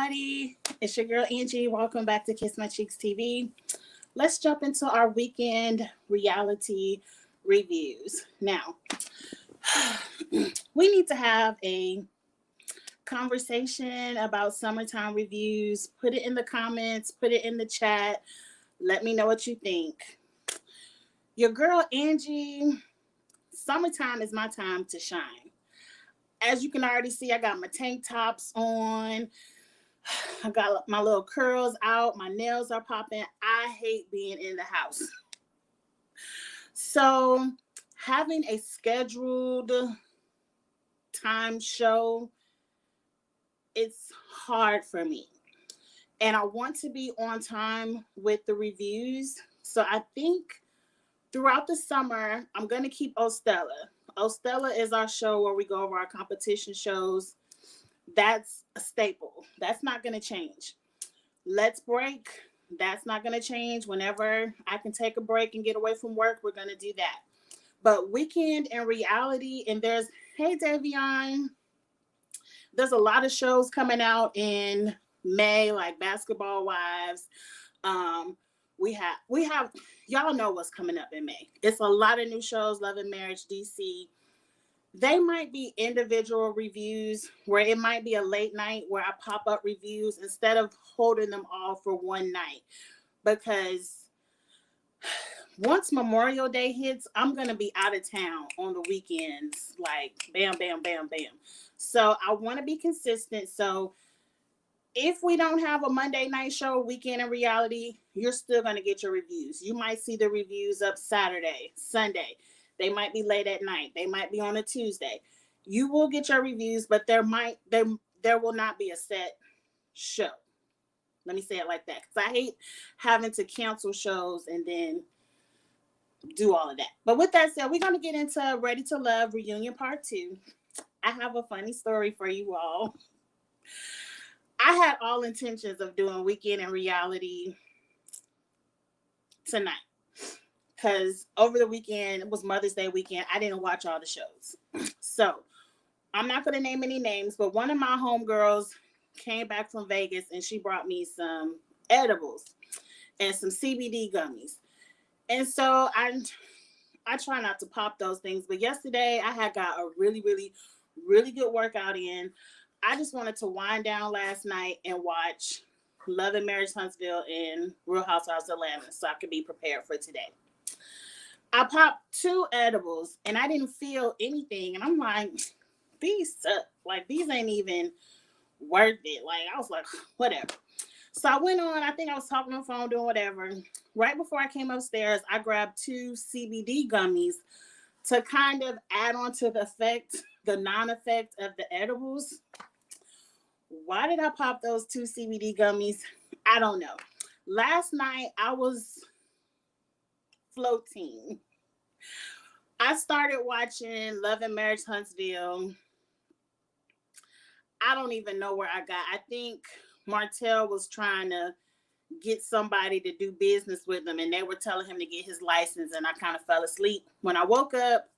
everybody. It's your girl Angie. Welcome back to Kiss My Cheeks TV. Let's jump into our weekend reality reviews. Now, we need to have a conversation about summertime reviews. Put it in the comments, put it in the chat. Let me know what you think. Your girl Angie, summertime is my time to shine. As you can already see, I got my tank tops on. I got my little curls out. My nails are popping. I hate being in the house. So having a scheduled time show, it's hard for me. And I want to be on time with the reviews. So I think throughout the summer, I'm going to keep Ostella. Ostella is our show where we go over our competition shows. That's a staple. That's not going to change. Let's Break. That's not going to change. Whenever I can take a break and get away from work, we're going to do that. But weekend and reality, and hey, Davion, there's a lot of shows coming out in May, like Basketball Wives. We have, y'all know what's coming up in May. It's a lot of new shows, Love and Marriage, DC. They might be individual reviews where it might be a late night where I pop up reviews instead of holding them all for one night. Because once Memorial Day hits, I'm going to be out of town on the weekends. Like, bam, bam, bam, bam. So I want to be consistent. So if we don't have a Monday night show, weekend in reality, you're still going to get your reviews. You might see the reviews up Saturday, Sunday. They might be late at night. They might be on a Tuesday. You will get your reviews, but there will not be a set show. Let me say it like that, because I hate having to cancel shows and then do all of that. But with that said, we're going to get into Ready to Love Reunion Part 2. I have a funny story for you all. I had all intentions of doing weekend and reality tonight. Because over the weekend, it was Mother's Day weekend, I didn't watch all the shows. So I'm not going to name any names, but one of my homegirls came back from Vegas and she brought me some edibles and some CBD gummies. And so I try not to pop those things. But yesterday I had got a really, really, really good workout in. I just wanted to wind down last night and watch Love and Marriage Huntsville and Real Housewives of Atlanta so I could be prepared for today. I popped 2 edibles and I didn't feel anything. And I'm like, these suck. Like, these ain't even worth it. Like, I was like, whatever. So I went on. I think I was talking on the phone, doing whatever. Right before I came upstairs, I grabbed 2 CBD gummies to kind of add on to the non-effect of the edibles. Why did I pop those 2 CBD gummies? I don't know. Last night, I was floating. I started watching Love and Marriage Huntsville. I don't even know where I got. I think Martell was trying to get somebody to do business with him, and they were telling him to get his license, and I kind of fell asleep. When I woke up,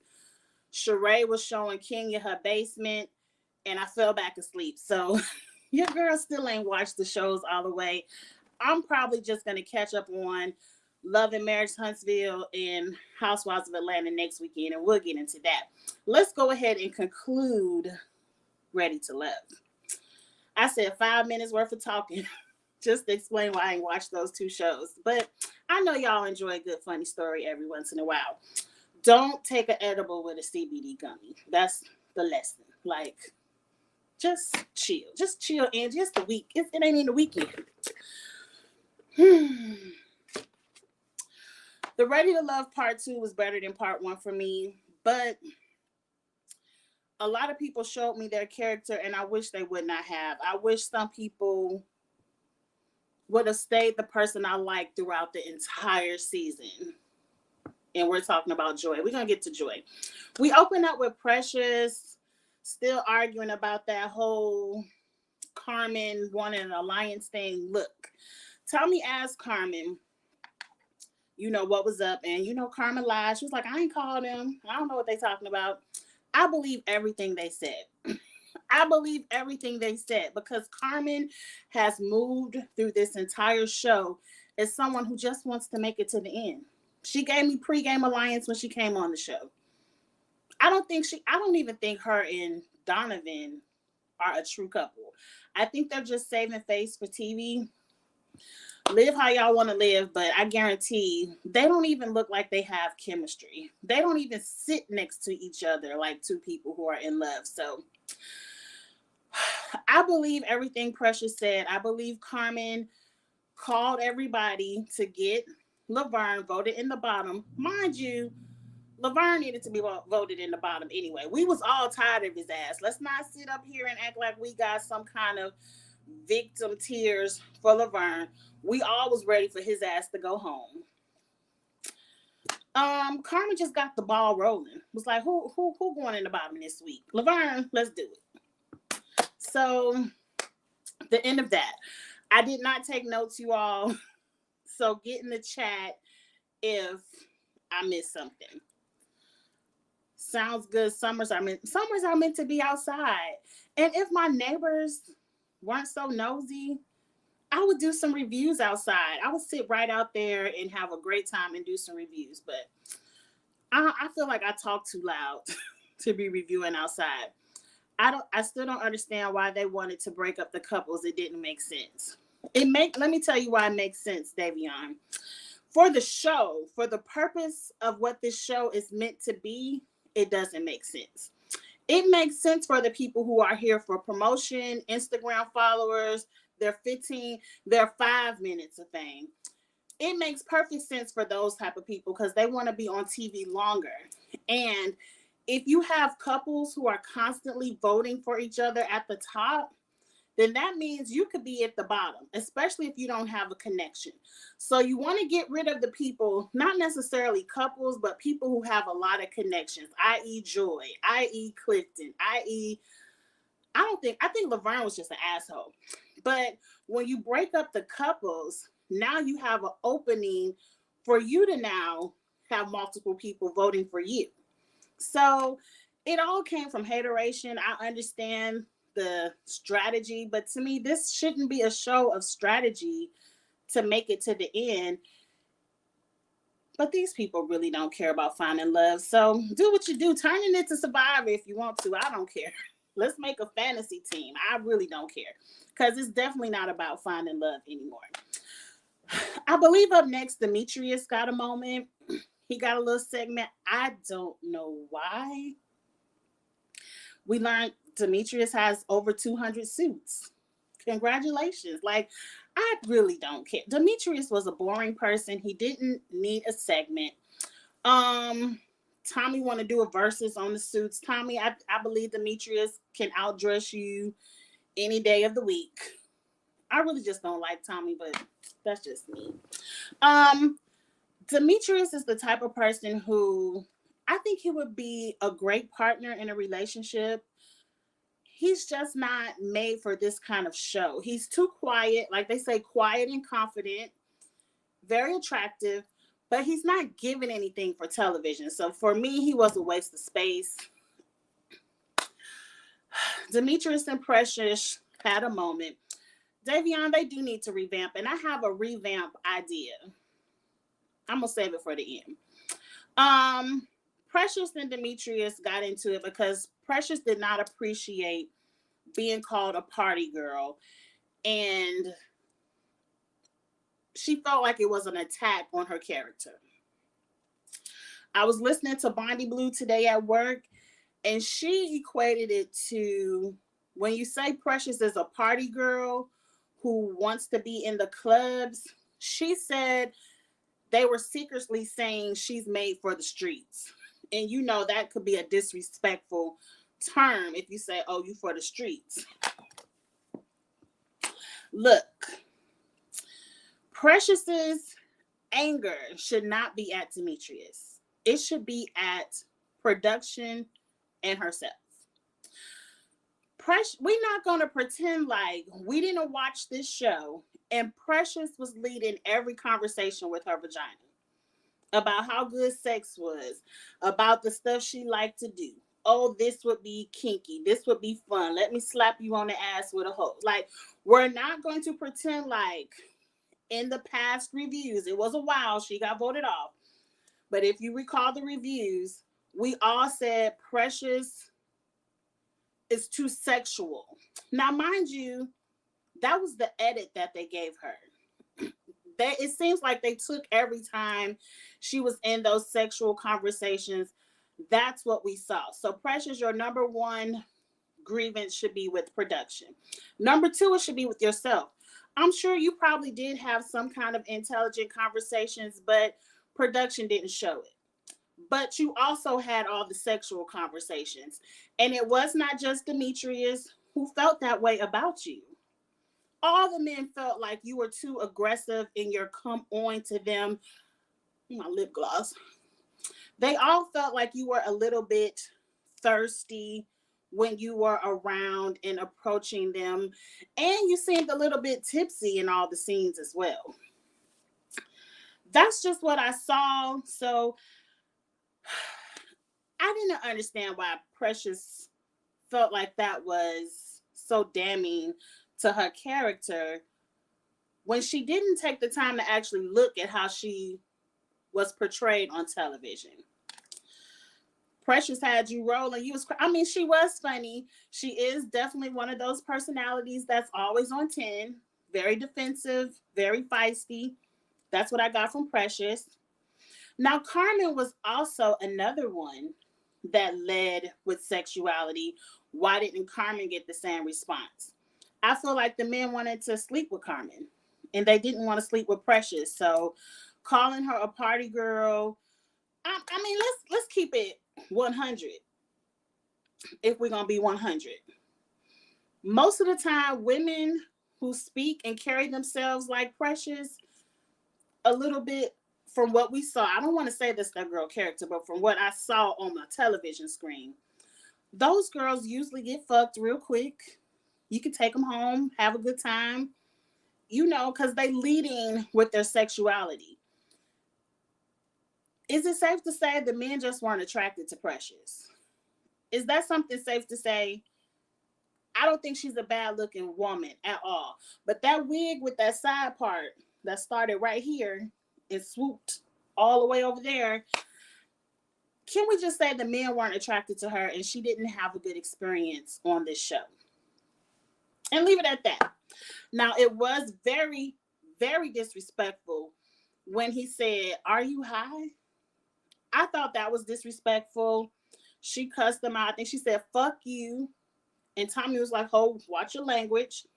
Sheree was showing Kenya her basement, and I fell back asleep. So your girl still ain't watched the shows all the way. I'm probably just going to catch up on Love and Marriage Huntsville and Housewives of Atlanta next weekend, and we'll get into that. Let's go ahead and conclude Ready to Love. I said 5 minutes worth of talking just to explain why I ain't watched those 2 shows. But I know y'all enjoy a good funny story every once in a while. Don't take an edible with a CBD gummy. That's the lesson. Like, just chill. Just chill, Angie. It's the week. It ain't even the weekend. The Ready to Love Part 2 was better than Part 1 for me, but a lot of people showed me their character, and I wish they would not have. I wish some people would have stayed the person I liked throughout the entire season. And we're talking about Joy. We're going to get to Joy. We open up with Precious still arguing about that whole Carmen wanting an alliance thing. Look, Tommy asked Carmen, what was up. And, Carmen lied. She was like, I ain't called him. I don't know what they talking about. I believe everything they said. I believe everything they said because Carmen has moved through this entire show as someone who just wants to make it to the end. She gave me pre-game alliance when she came on the show. I don't even think her and Donovan are a true couple. I think they're just saving face for TV. Live how y'all want to live, but I guarantee they don't even look like they have chemistry. They don't even sit next to each other like two people who are in love. So I believe everything Precious said. I believe Carmen called everybody to get Laverne voted in the bottom. Mind you, Laverne needed to be voted in the bottom anyway. We was all tired of his ass. Let's not sit up here and act like we got some kind of victim tears for Laverne. We all was ready for his ass to go home. Carmen just got the ball rolling. Was like, who going in the bottom this week? Laverne, let's do it. So the end of that. I did not take notes, you all. So get in the chat if I missed something. Sounds good. Summers are meant to be outside. And if my neighbors weren't so nosy, I would do some reviews outside. I would sit right out there and have a great time and do some reviews. But I feel like I talk too loud to be reviewing outside. I still don't understand why they wanted to break up the couples. It didn't make sense. Let me tell you why it makes sense, Davion. For the show, for the purpose of what this show is meant to be, it doesn't make sense. It makes sense for the people who are here for promotion, Instagram followers, their 5 minutes of fame. It makes perfect sense for those type of people because they want to be on TV longer. And if you have couples who are constantly voting for each other at the top, then that means you could be at the bottom, especially if you don't have a connection. So you want to get rid of the people, not necessarily couples, but people who have a lot of connections, i.e. Joy, i.e. Clifton, i.e. I think Laverne was just an asshole. But when you break up the couples, now you have an opening for you to now have multiple people voting for you. So it all came from hateration. I understand the strategy, but to me, this shouldn't be a show of strategy to make it to the end. But these people really don't care about finding love. So do what you do. Turn it into Survivor if you want to. I don't care. Let's make a fantasy team. I really don't care because it's definitely not about finding love anymore. I believe up next, Demetrius got a moment. He got a little segment. I don't know why. We learned Demetrius has over 200 suits. Congratulations. Like, I really don't care. Demetrius was a boring person. He didn't need a segment. Tommy want to do a versus on the suits. Tommy, I believe Demetrius can outdress you any day of the week. I really just don't like Tommy, but that's just me. Demetrius is the type of person who I think he would be a great partner in a relationship. He's just not made for this kind of show. He's too quiet, like they say, quiet and confident, very attractive, but he's not giving anything for television. So for me, he was a waste of space. Demetrius and Precious had a moment. Davion, they do need to revamp, and I have a revamp idea. I'm gonna save it for the end. Precious and Demetrius got into it because Precious did not appreciate being called a party girl, and she felt like it was an attack on her character. I was listening to Bondi Blue today at work, and she equated it to when you say Precious is a party girl who wants to be in the clubs. She said they were secretly saying she's made for the streets. And you know that could be a disrespectful term if you say, oh, you for the streets. Look, Precious's anger should not be at Demetrius. It should be at production and herself. We're not going to pretend like we didn't watch this show and Precious was leading every conversation with her vagina about how good sex was, about the stuff she liked to do. oh, this would be kinky. This would be fun. Let me slap you on the ass with a hoe. Like, we're not going to pretend like in the past reviews, it was a while, she got voted off. But if you recall the reviews, we all said Precious is too sexual. Now, mind you, that was the edit that they gave her. It seems like they took every time she was in those sexual conversations. That's what we saw. So Precious, your number one grievance should be with production. Number two, it should be with yourself. I'm sure you probably did have some kind of intelligent conversations, but production didn't show it. But you also had all the sexual conversations. And it was not just Demetrius who felt that way about you. All the men felt like you were too aggressive in your come on to them. My lip gloss. They all felt like you were a little bit thirsty when you were around and approaching them. And you seemed a little bit tipsy in all the scenes as well. That's just what I saw. So I didn't understand why Precious felt like that was so damning to her character when she didn't take the time to actually look at how she was portrayed on television. Precious had you rolling. She was funny. She is definitely one of those personalities that's always on 10. Very defensive, very feisty. That's what I got from Precious. Now, Carmen was also another one that led with sexuality. Why didn't Carmen get the same response? I feel like the men wanted to sleep with Carmen and they didn't want to sleep with Precious. So calling her a party girl, let's keep it 100 if we're going to be 100. Most of the time, women who speak and carry themselves like Precious, a little bit from what we saw, I don't want to say this that girl character, but from what I saw on my television screen, those girls usually get fucked real quick. You can take them home, have a good time, because they leading with their sexuality. Is it safe to say the men just weren't attracted to Precious? Is that something safe to say? I don't think she's a bad looking woman at all. But that wig with that side part that started right here and swooped all the way over there, can we just say the men weren't attracted to her and she didn't have a good experience on this show? And leave it at that. Now, it was very, very disrespectful when he said, "Are you high?" I thought that was disrespectful. She cussed him out. I think she said, "Fuck you." And Tommy was like, "Oh, watch your language."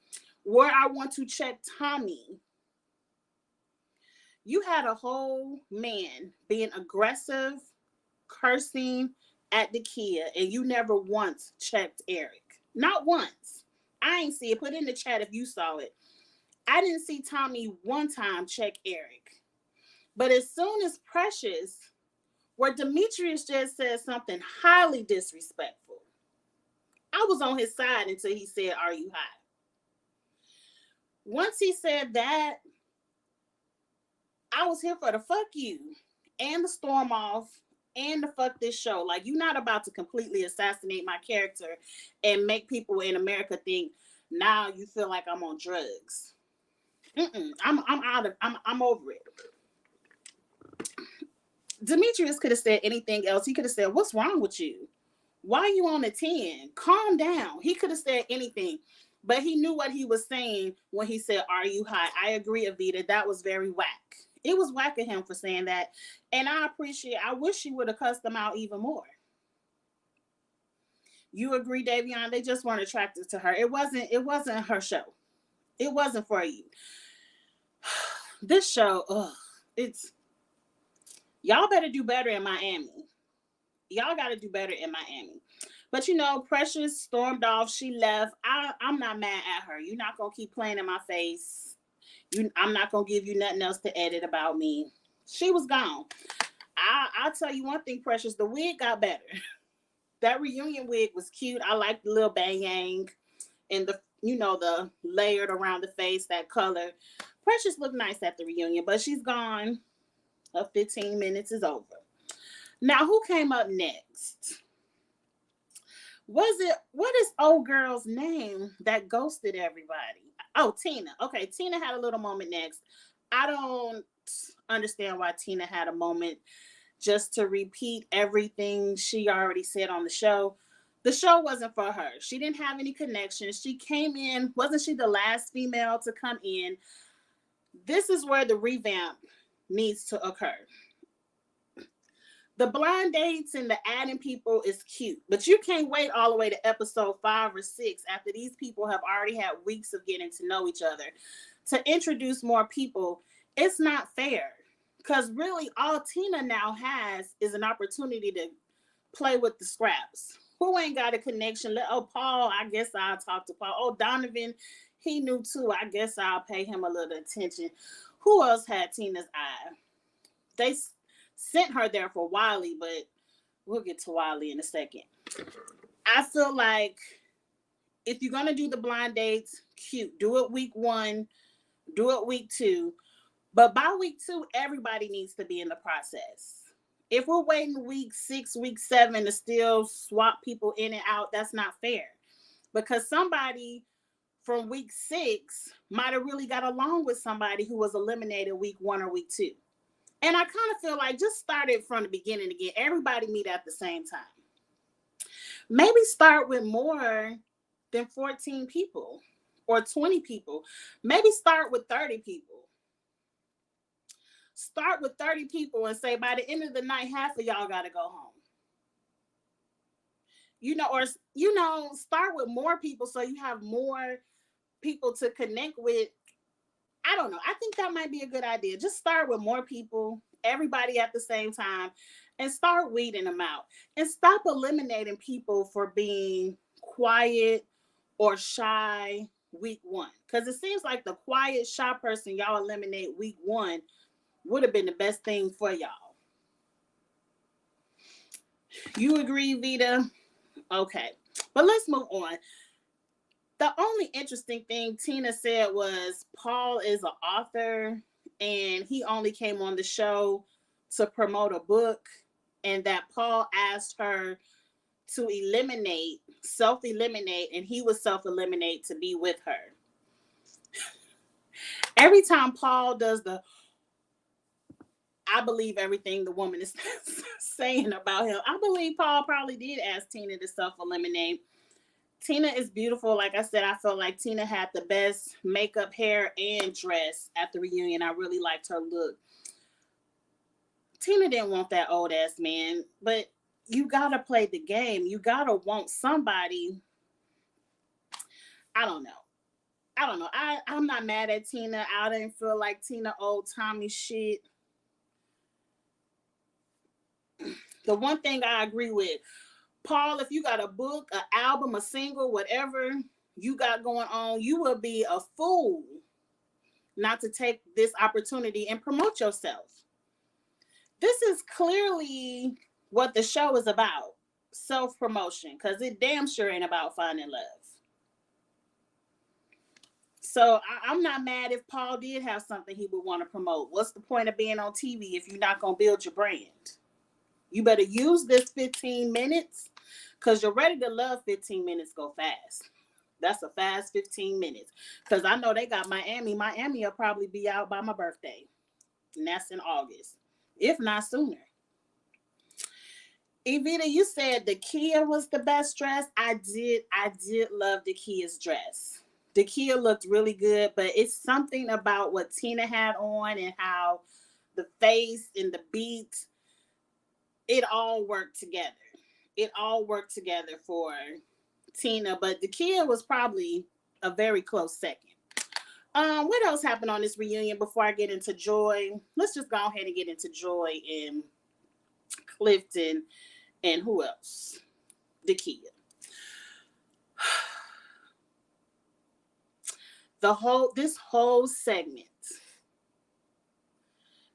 Where I want to check Tommy, you had a whole man being aggressive, cursing at the kid, and you never once checked Eric. Not once. I ain't see it. Put in the chat if you saw it. I didn't see Tommy one time check Eric. But as soon as Precious, where Demetrius just said something highly disrespectful, I was on his side until he said, "Are you high?" Once he said that, I was here for the fuck you and the storm off and the fuck this show. Like, you're not about to completely assassinate my character and make people in America think now you feel like I'm on drugs. I'm over it. Demetrius could have said anything else. He could have said, "What's wrong with you? Why are you on a 10? Calm down." He could have said anything, but he knew what he was saying when he said, "Are you high?" I agree, Avita. That was very whack. It was whack of him for saying that. And I wish he would have cussed them out even more. You agree, Davion? They just weren't attracted to her. It wasn't her show. It wasn't for you. This show, y'all better do better in Miami. Y'all got to do better in Miami. But Precious stormed off. She left. I'm not mad at her. You're not going to keep playing in my face. I'm not going to give you nothing else to edit about me. She was gone. I'll tell you one thing, Precious. The wig got better. That reunion wig was cute. I like the little bang and the layered around the face, that color. Precious looked nice at the reunion, but she's gone. Her 15 minutes is over. Now, who came up next? what is old girl's name that ghosted everybody? Oh, Tina. Okay, Tina had a little moment next. I don't understand why Tina had a moment just to repeat everything she already said on the show. The show wasn't for her. She didn't have any connections. She came in, wasn't she the last female to come in? This is where the revamp needs to occur. The blind dates and the adding people is cute, but you can't wait all the way to episode 5 or 6 after these people have already had weeks of getting to know each other to introduce more people. It's not fair because really all Tina now has is an opportunity to play with the scraps. Who ain't got a connection? Oh, Paul, I guess I'll talk to Paul. Oh, Donovan, he knew too. I guess I'll pay him a little attention. Who else had Tina's eye? They sent her there for Wiley, but we'll get to Wiley in a second. I feel like if you're going to do the blind dates, cute. Do it week 1, do it week 2. But by week 2, everybody needs to be in the process. If we're waiting week 6, week 7 to still swap people in and out, that's not fair. Because somebody from week 6 might have really got along with somebody who was eliminated week 1 or week 2. And I kind of feel like just start it from the beginning again. Everybody meet at the same time. Maybe start with more than 14 people or 20 people. Maybe start with 30 people. Start with 30 people and say by the end of the night, half of y'all got to go home. Or start with more people so you have more people to connect with. I don't know. I think that might be a good idea. Just start with more people, everybody at the same time, and start weeding them out. And stop eliminating people for being quiet or shy week 1. Because it seems like the quiet, shy person y'all eliminate week 1 would have been the best thing for y'all. You agree, Vita? Okay. But let's move on. The only interesting thing Tina said was Paul is an author and he only came on the show to promote a book, and that Paul asked her to self-eliminate, and he would self-eliminate to be with her. Every time Paul does I believe everything the woman is saying about him. I believe Paul probably did ask Tina to self-eliminate. Tina is beautiful. Like I said, I felt like Tina had the best makeup, hair, and dress at the reunion. I really liked her look. Tina didn't want that old ass man, but you gotta play the game. You gotta want somebody. I don't know. I'm not mad at Tina. I didn't feel like Tina old Tommy shit. The one thing I agree with, Paul, if you got a book, an album, a single, whatever you got going on, you will be a fool not to take this opportunity and promote yourself. This is clearly what the show is about, self-promotion, because it damn sure ain't about finding love. So I'm not mad if Paul did have something he would want to promote. What's the point of being on TV if you're not going to build your brand? You better use this 15 minutes because you're ready to love 15 minutes go fast. That's a fast 15 minutes. Because I know they got Miami. Miami will probably be out by my birthday. And that's in August, if not sooner. Evita, you said the Kia was the best dress. I did love the Kia's dress. The Kia looked really good, but it's something about what Tina had on and how the face and the beat, it all worked together. It all worked together for Tina, but the Kia was probably a very close second. What else happened on this reunion before I get into Joy? Let's just go ahead and get into Joy and Clifton and who else? The Kia. This whole segment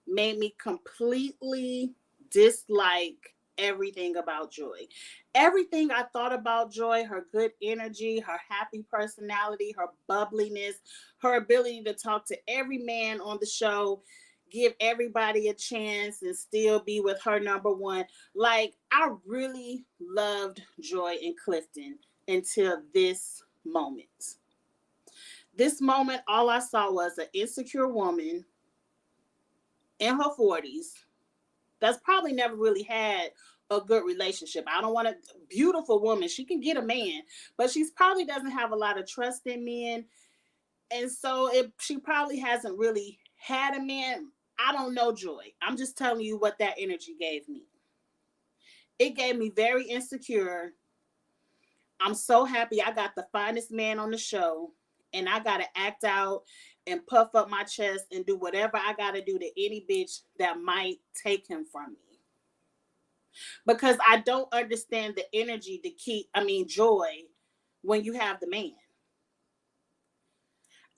made me completely dislike everything about Joy. Everything I thought about Joy, her good energy, her happy personality, her bubbliness, her ability to talk to every man on the show, give everybody a chance and still be with her number one. Like, I really loved Joy and Clifton until this moment. This moment, all I saw was an insecure woman in her 40s that's probably never really had a good relationship. I don't want a beautiful woman. She can get a man, but she's probably doesn't have a lot of trust in men. And so she probably hasn't really had a man. I don't know, Joy. I'm just telling you what that energy gave me. It gave me very insecure. I'm so happy I got the finest man on the show, and I got to act out and puff up my chest and do whatever I got to do to any bitch that might take him from me. Because I don't understand the energy to joy when you have the man.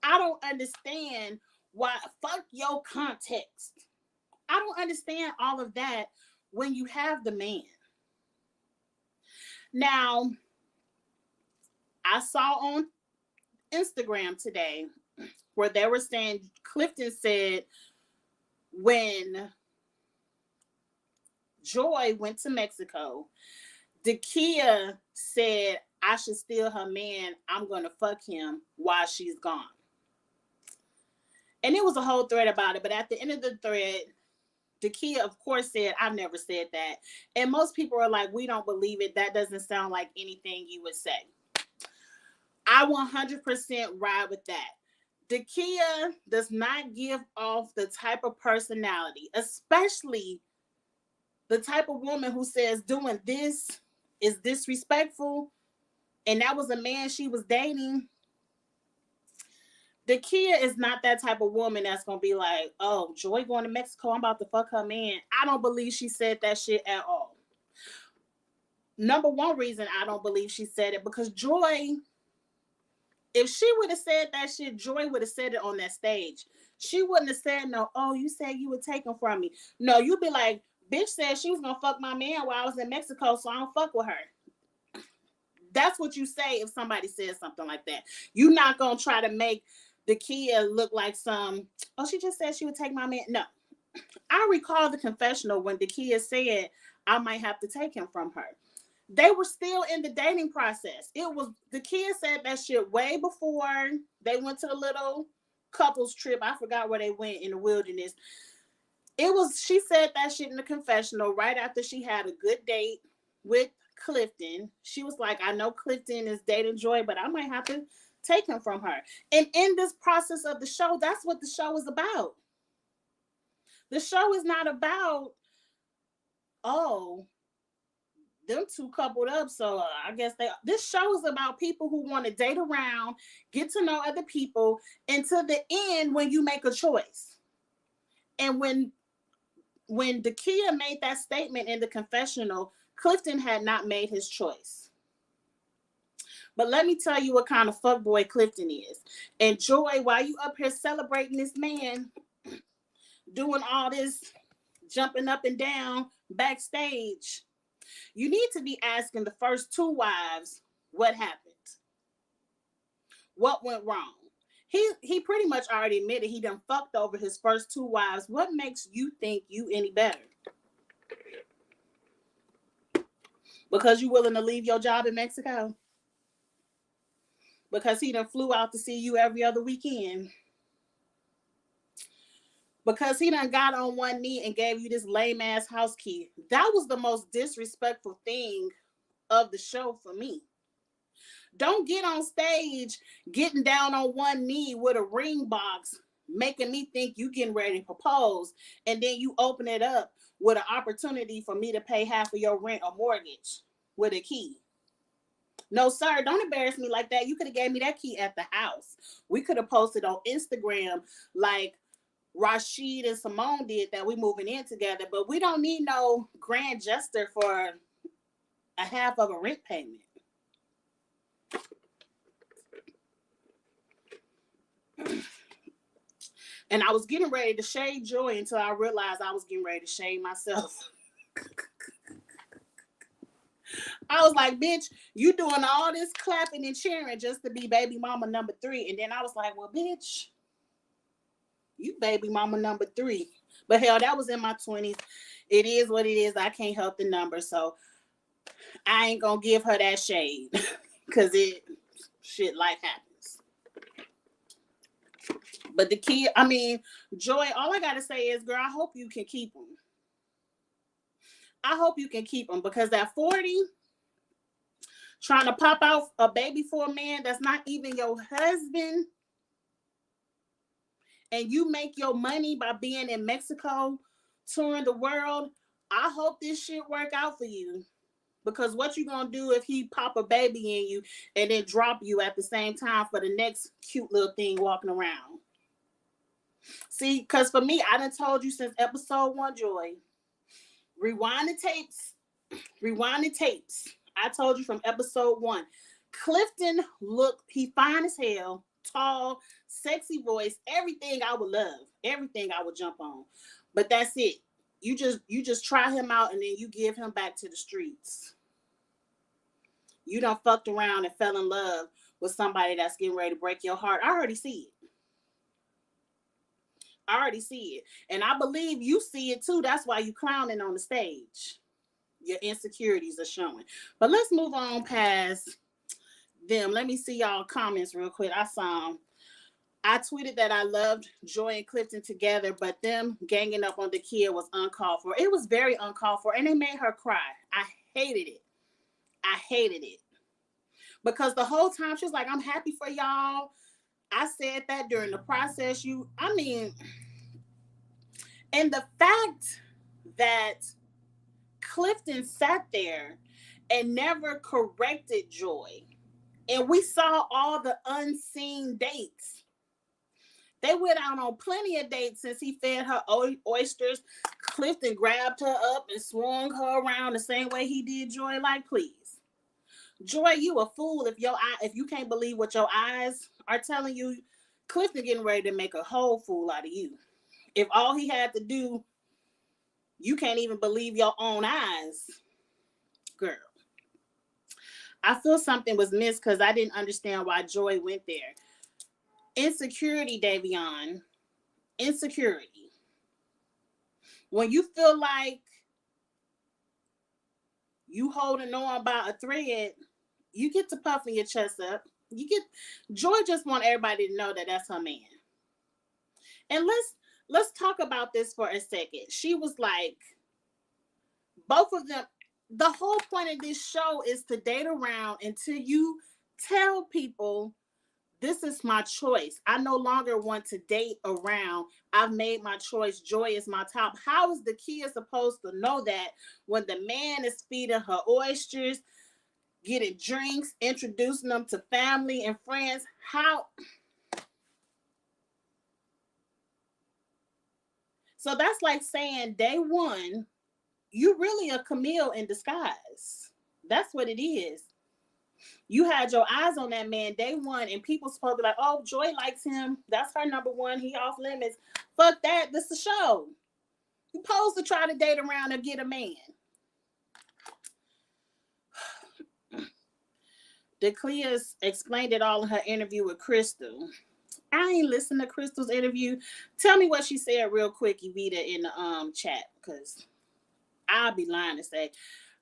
I don't understand why, fuck your context. I don't understand all of that when you have the man. Now, I saw on Instagram today where they were saying, Clifton said when Joy went to Mexico, Dakia said, I should steal her man. I'm going to fuck him while she's gone. And it was a whole thread about it. But at the end of the thread, Dakia, of course, said, I've never said that. And most people are like, we don't believe it. That doesn't sound like anything you would say. I 100% ride with that. Dakia does not give off the type of personality, especially the type of woman who says doing this is disrespectful, and that was a man she was dating. Dakia is not that type of woman that's going to be like, oh, Joy going to Mexico, I'm about to fuck her man. I don't believe she said that shit at all. Number one reason I don't believe she said it, because Joy, if she would have said that shit, Joy would have said it on that stage. She wouldn't have said, no, oh, you said you would take him from me. No, you'd be like, bitch said she was going to fuck my man while I was in Mexico, so I don't fuck with her. That's what you say if somebody says something like that. You're not going to try to make Dakia look like she just said she would take my man. No. I recall the confessional when Dakia said, I might have to take him from her. They were still in the dating process. Dakia said that shit way before they went to the little couples trip. I forgot where they went in the wilderness. She said that shit in the confessional right after she had a good date with Clifton. She was like, I know Clifton is dating Joy, but I might have to take him from her. And in this process of the show, that's what the show is about. The show is not about, oh, them two coupled up, so I guess this show is about people who want to date around, get to know other people, until the end when you make a choice. And when Dakia made that statement in the confessional, Clifton had not made his choice. But let me tell you what kind of fuckboy Clifton is. And Joy, while you up here celebrating this man, doing all this jumping up and down backstage, you need to be asking the first two wives what happened. What went wrong? He pretty much already admitted he done fucked over his first two wives. What makes you think you any better? Because you willing to leave your job in Mexico? Because he done flew out to see you every other weekend? Because he done got on one knee and gave you this lame ass house key? That was the most disrespectful thing of the show for me. Don't get on stage getting down on one knee with a ring box, making me think you getting ready to propose, and then you open it up with an opportunity for me to pay half of your rent or mortgage with a key. No, sir, don't embarrass me like that. You could have gave me that key at the house. We could have posted on Instagram like Rashid and Simone did that we moving in together, but we don't need no grand gesture for a half of a rent payment. And I was getting ready to shade Joy until I realized I was getting ready to shade myself. I was like, bitch, you doing all this clapping and cheering just to be baby mama number 3. And then I was like, well, bitch, you baby mama number 3. But hell, that was in my 20s. It is what it is. I can't help the number, so I ain't gonna give her that shade because life happens. But the kid, I mean, Joy, all I gotta say is, girl, I hope you can keep them. I hope you can keep them, because at 40, trying to pop out a baby for a man that's not even your husband, and you make your money by being in Mexico, touring the world, I hope this shit work out for you. Because what you gonna do if he pop a baby in you and then drop you at the same time for the next cute little thing walking around? See, because for me, I done told you since episode 1, Joy. Rewind the tapes. Rewind the tapes. I told you from episode 1. Clifton he fine as hell, tall, sexy voice, everything I would love, everything I would jump on. But that's it. You just try him out and then you give him back to the streets. You done fucked around and fell in love with somebody that's getting ready to break your heart. I already see it. And I believe you see it too. That's why you clowning on the stage. Your insecurities are showing. But let's move on past them. Let me see y'all comments real quick. I tweeted that I loved Joy and Clifton together, but them ganging up on the kid was uncalled for. It was very uncalled for, and it made her cry. I hated it. Because the whole time she was like, I'm happy for y'all. I said that during the process. And the fact that Clifton sat there and never corrected Joy, and we saw all the unseen dates. They went out on plenty of dates since he fed her oysters. Clifton grabbed her up and swung her around the same way he did Joy. Like, please. Joy, you a fool if you can't believe what your eyes are telling you. Clifton getting ready to make a whole fool out of you. If all he had to do, you can't even believe your own eyes. Girl. I feel something was missed because I didn't understand why Joy went there. Insecurity, Davion. Insecurity. When you feel like you holding on by a thread, you get to puffing your chest up. Joy just want everybody to know that that's her man. And let's talk about this for a second. She was like, both of them, the whole point of this show is to date around until you tell people, this is my choice. I no longer want to date around. I've made my choice. Joy is my top. How is the kid supposed to know that when the man is feeding her oysters, getting drinks, introducing them to family and friends? How? So that's like saying day one, you really a Camille in disguise. That's what it is. You had your eyes on that man day one, and people supposed to be like, oh, Joy likes him. That's her number one. He off limits. Fuck that. This is a show. You supposed to try to date around and get a man. Declea explained it all in her interview with Crystal. I ain't listened to Crystal's interview. Tell me what she said real quick, Evita, in the chat, because I'll be lying to say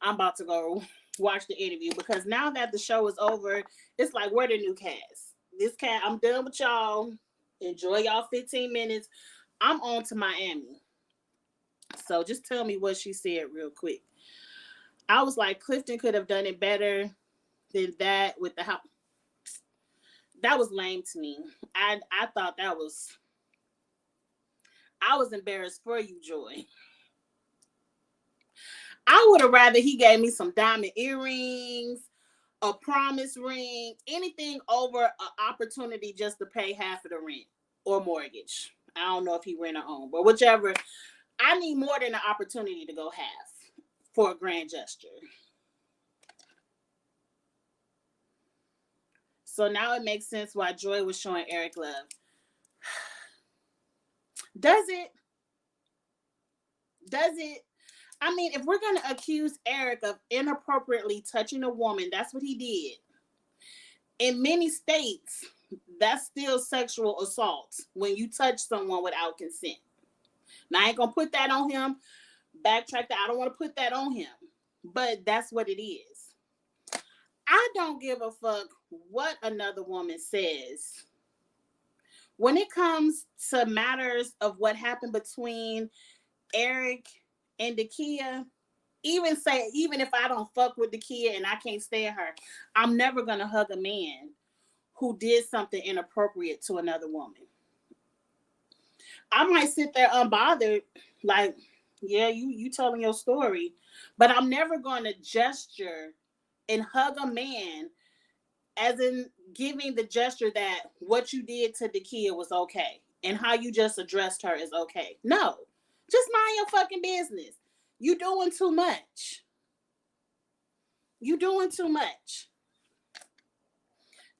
I'm about to go watch the interview, because now that the show is over, it's like, where the new cast? This cast, I'm done with y'all. Enjoy y'all 15 minutes. I'm on to Miami. So just tell me what she said real quick. I was like, Clifton could have done it better than that with the house. That was lame to me. I thought I was embarrassed for you, Joy. I would have rather he gave me some diamond earrings, a promise ring, anything over an opportunity just to pay half of the rent or mortgage. I don't know if he rent or own, but whichever. I need more than an opportunity to go half for a grand gesture. So now it makes sense why Joy was showing Eric love. Does it? I mean, if we're going to accuse Eric of inappropriately touching a woman, that's what he did. In many states, that's still sexual assault when you touch someone without consent. Now I ain't gonna put that on him. Backtrack that. I don't want to put that on him. But that's what it is. I don't give a fuck what another woman says. When it comes to matters of what happened between Eric and Dakia, even if I don't fuck with Dakia and I can't stand her, I'm never gonna hug a man who did something inappropriate to another woman. I might sit there unbothered, like, yeah, you telling your story, but I'm never gonna gesture and hug a man as in giving the gesture that what you did to Dakia was okay and how you just addressed her is okay. No, just mind your fucking business. You doing too much. You doing too much.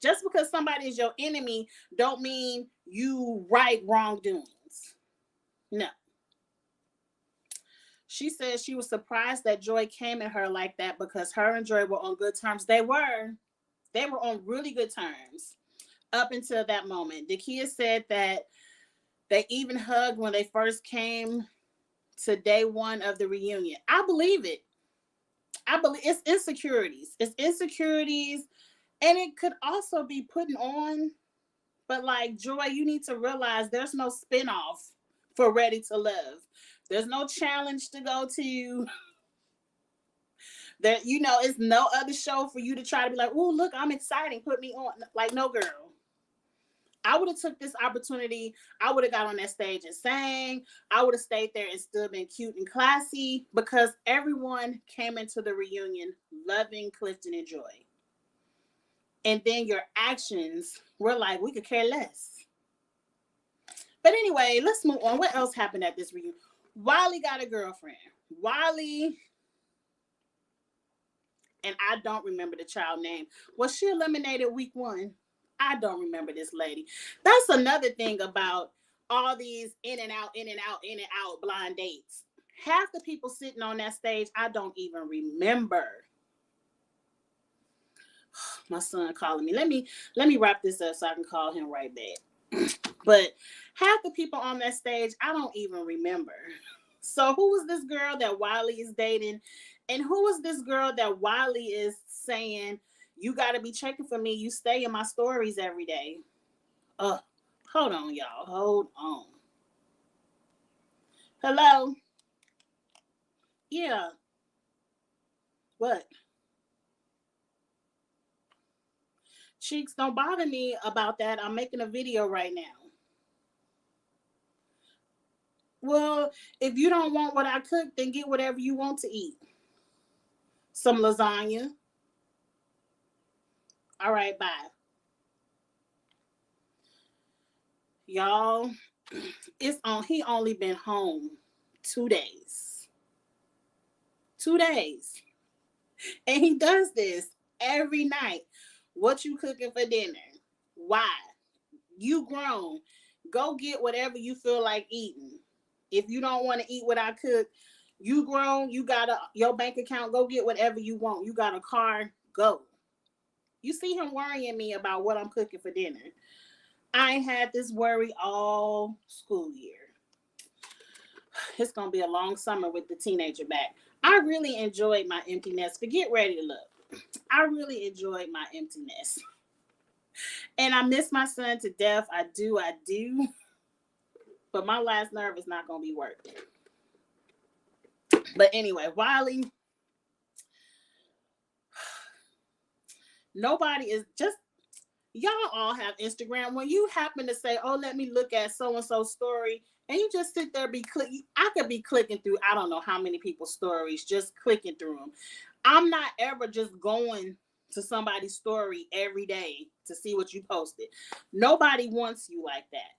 Just because somebody is your enemy don't mean you right wrongdoings. No. She said she was surprised that Joy came at her like that because her and Joy were on good terms. They were. They were on really good terms up until that moment. The kids said that they even hugged when they first came to day one of the reunion. I believe it. I believe it's insecurities. It's insecurities. And it could also be putting on. But like, Joy, you need to realize there's no spinoff for Ready to Love. There's no challenge to go to. That, it's no other show for you to try to be like, oh, look, I'm exciting. Put me on. Like, no, girl. I would have took this opportunity. I would have got on that stage and sang. I would have stayed there and still been cute and classy because everyone came into the reunion loving Clifton and Joy. And then your actions were like, we could care less. But anyway, let's move on. What else happened at this reunion? Wiley got a girlfriend. Wiley, and I don't remember the child name. Was she eliminated week 1? I don't remember this lady. That's another thing about all these in and out blind dates. Half the people sitting on that stage, I don't even remember. My son calling me. Let me wrap this up so I can call him right back. But half the people on that stage, I don't even remember. So who was this girl that Wiley is dating? And who was this girl that Wiley is saying, you got to be checking for me. You stay in my stories every day. Hold on, y'all. Hold on. Hello? Yeah. What? Cheeks, don't bother me about that. I'm making a video right now. Well, if you don't want what I cooked, then get whatever you want to eat. Some lasagna. All right, bye. Y'all, he only been home 2 days. 2 days. And he does this every night. What you cooking for dinner? Why? You grown. Go get whatever you feel like eating. If you don't want to eat what I cook, you grown. You got your bank account. Go get whatever you want. You got a car. Go. You see him worrying me about what I'm cooking for dinner. I ain't had this worry all school year. It's going to be a long summer with the teenager back. I really enjoyed my empty nest. Forget Ready to Love. I really enjoyed my empty nest. And I miss my son to death. I do. But my last nerve is not going to be working. But anyway, Wiley, nobody is just, y'all all have Instagram. When you happen to say, oh, let me look at so-and-so's story, and you just sit there, I could be clicking through, I don't know how many people's stories, just clicking through them. I'm not ever just going to somebody's story every day to see what you posted. Nobody wants you like that,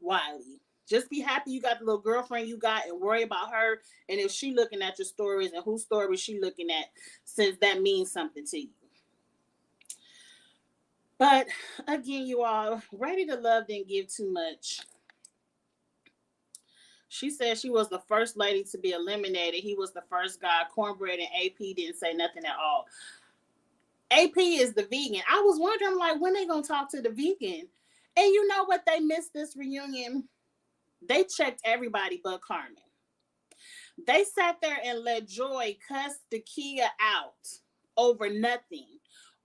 Wiley. Just be happy you got the little girlfriend you got and worry about her. And if she looking at your stories and whose story she looking at, since that means something to you. But again, you all, Ready to Love didn't give too much. She said she was the first lady to be eliminated. He was the first guy. Cornbread and AP didn't say nothing at all. AP is the vegan. I was wondering, like, when they gonna talk to the vegan? And you know what? They missed this reunion. They checked everybody but Carmen. They sat there and let Joy cuss Dakia out over nothing,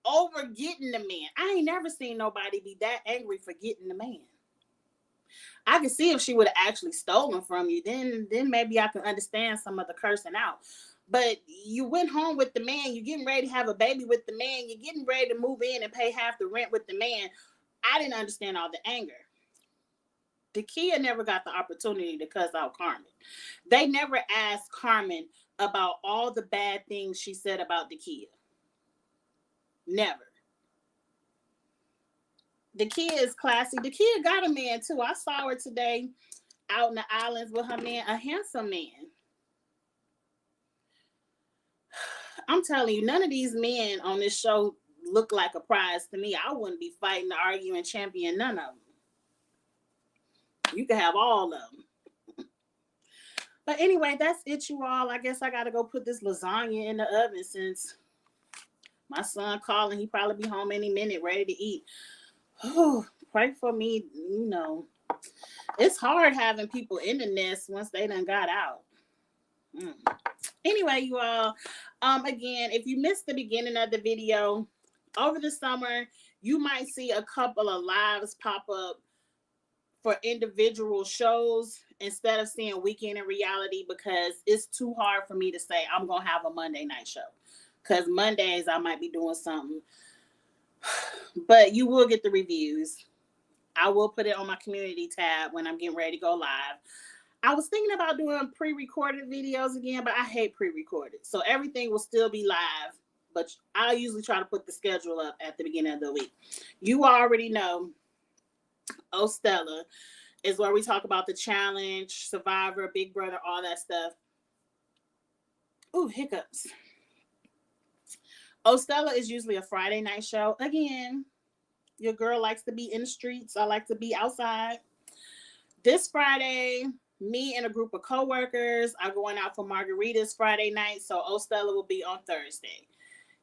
over getting the man. I ain't never seen nobody be that angry for getting the man. I could see if she would have actually stolen from you, then maybe I can understand some of the cursing out. But you went home with the man, you're getting ready to have a baby with the man, you're getting ready to move in and pay half the rent with the man. I didn't understand all the anger. Dakia never got the opportunity to cuss out Carmen. They never asked Carmen about all the bad things she said about Dakia. Never. Dakia is classy. Dakia got a man too. I saw her today out in the islands with her man, a handsome man. I'm telling you, none of these men on this show look like a prize to me. I wouldn't be fighting to argue and champion none of them. You can have all of them. But anyway, that's it, you all. I guess I got to go put this lasagna in the oven since my son calling. He probably be home any minute ready to eat. Oh, pray for me. You know, it's hard having people in the nest once they done got out. Anyway, you all, again, if you missed the beginning of the video, over the summer, you might see a couple of lives pop up for individual shows instead of seeing Weekend in Reality, because it's too hard for me to say I'm going to have a Monday night show. Because Mondays I might be doing something. But you will get the reviews. I will put it on my community tab when I'm getting ready to go live. I was thinking about doing pre-recorded videos again, but I hate pre-recorded. So everything will still be live, but I usually try to put the schedule up at the beginning of the week. You already know Ostella is where we talk about the challenge, Survivor, Big Brother, all that stuff. Ooh, hiccups. Ostella is usually a Friday night show. Again, your girl likes to be in the streets. I like to be outside. This Friday, me and a group of coworkers are going out for margaritas Friday night, so Ostella will be on Thursday.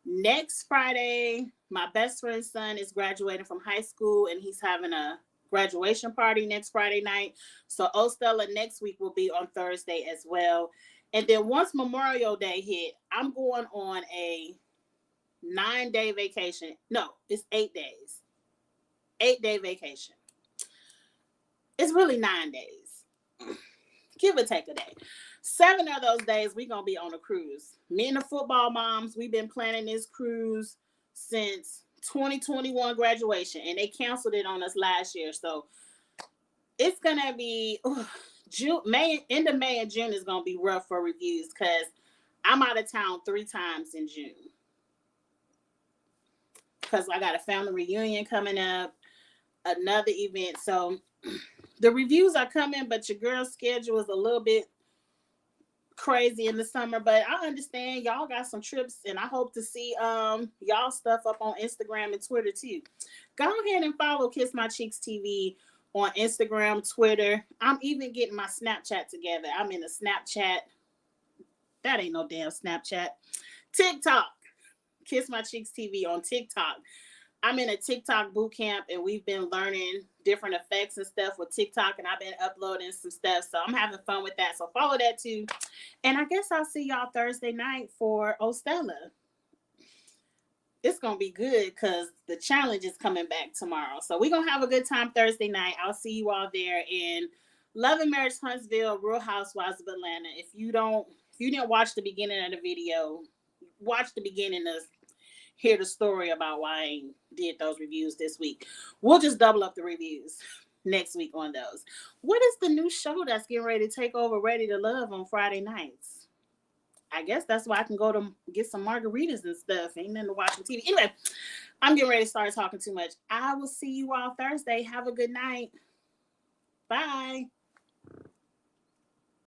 Next Friday, my best friend's son is graduating from high school, and he's having a graduation party next Friday night. So Ostella next week will be on Thursday as well. And then once Memorial Day hit, I'm going on a 9-day vacation. No, it's 8 days. 8-day vacation. It's really 9 days. Give or take a day. 7 of those days, we're going to be on a cruise. Me and the football moms, we've been planning this cruise since 2021 graduation, and they canceled it on us last year. So it's going to be June, May, end of May and June is going to be rough for reviews because I'm out of town 3 times in June. Because I got a family reunion coming up, another event. So the reviews are coming, but your girl's schedule is a little bit crazy in the summer. But I understand y'all got some trips, and I hope to see y'all stuff up on Instagram and Twitter too. Go ahead and follow Kiss My Cheeks TV on Instagram, Twitter. I'm even getting my Snapchat together. I'm in a Snapchat. That ain't no damn Snapchat. TikTok. Kiss My Cheeks TV on TikTok. I'm in a TikTok boot camp, and we've been learning different effects and stuff with TikTok, and I've been uploading some stuff, so I'm having fun with that. So follow that too. And I guess I'll see y'all Thursday night for Ostella. It's going to be good because the challenge is coming back tomorrow. So we're going to have a good time Thursday night. I'll see you all there in Love and Marriage Huntsville, Real Housewives of Atlanta. If you didn't watch the beginning of the video, watch the beginning to hear the story about why I did those reviews this week. We'll just double up the reviews next week on those. What is the new show that's getting ready to take over Ready to Love on Friday nights? I guess that's why I can go to get some margaritas and stuff. Ain't nothing to watch on TV. Anyway, I'm getting ready to start talking too much. I will see you all Thursday. Have a good night. Bye.